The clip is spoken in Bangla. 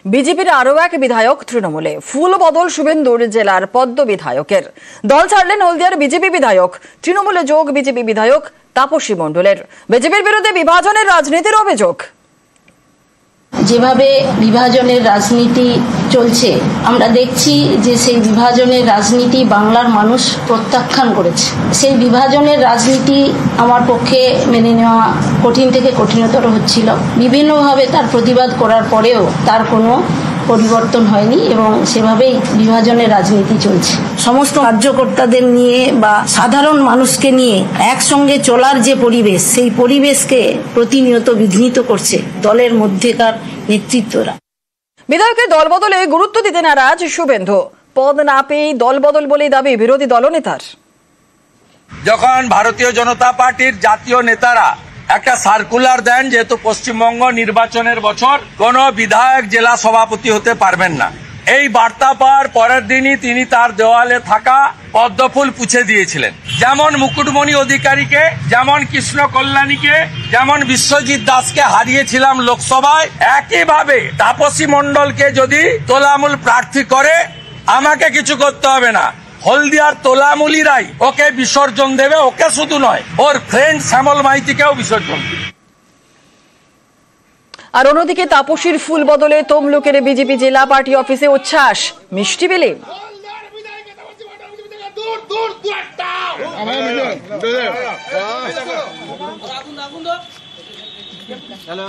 বিজেপির আরও এক বিধায়ক তৃণমূলে, ফুল বদল শুভেন্দুর জেলার পদ্ম বিধায়কের। দল ছাড়লেন হলদিয়ার বিজেপি বিধায়ক। তৃণমূলে যোগ বিজেপি বিধায়ক তাপসী মণ্ডলের। বিজেপির বিরুদ্ধে বিভাজনের রাজনীতির অভিযোগ। যেভাবে বিভাজনের রাজনীতি চলছে, আমরা দেখছি যে সেই বিভাজনের রাজনীতি বাংলার মানুষ প্রত্যাখ্যান করেছে। সেই বিভাজনের রাজনীতি আমার পক্ষে মেনে নেওয়া কঠিন থেকে কঠিনতর হচ্ছিল। বিভিন্নভাবে তার প্রতিবাদ করার পরেও তার কোনো পরিবর্তন হয়নি এবং সেভাবেই বিভাজনের রাজনীতি চলছে। সমস্ত কার্যকর্তাদের নিয়ে বা সাধারণ মানুষকে নিয়ে একসঙ্গে চলার যে পরিবেশ, সেই পরিবেশকে প্রতিনিয়ত বিঘ্নিত করছে দলের মধ্যেকার নেতৃত্বরা। বিধায়কের দলবদলে গুরুত্ব দিতে নারাজ শুভেন্দু। পদ না পেয়ে দলবদল বলেই দাবি বিরোধী দলনেতার। যখন ভারতীয় জনতা পার্টির জাতীয় নেতারা একটা সার্কুলার দেন, যেহেতু পশ্চিমবঙ্গ নির্বাচনের বছর কোন বিধায়ক জেলা সভাপতি হতে পারবেন না, এই বার্তা পাওয়ার পরের দিনই তিনি তার দেওয়ালে থাকা পদ্মফুল পুছে দিয়েছিলেন। যেমন মুকুটমণি অধিকারীকে, যেমন কৃষ্ণ কল্যাণীকে, যেমন বিশ্বজিৎ দাসকে হারিয়েছিলাম লোকসভায়, একইভাবে তাপসী মণ্ডলকে যদি তোলামূল প্রার্থী করে আমাকে কিছু করতে হবে না, হলদিয়ার তোলামূলীরাই ওকে বিসর্জন দেবে। ওকে শুধু নয়, ওর ফ্রেন্ড শ্যামল মাইতিকেও বিসর্জন দেবে। আর অন্যদিকে তাপসীর ফুল বদলে তমলুকের বিজেপি জেলা পার্টি অফিসে উচ্ছ্বাস, মিষ্টি বিলি। হ্যালো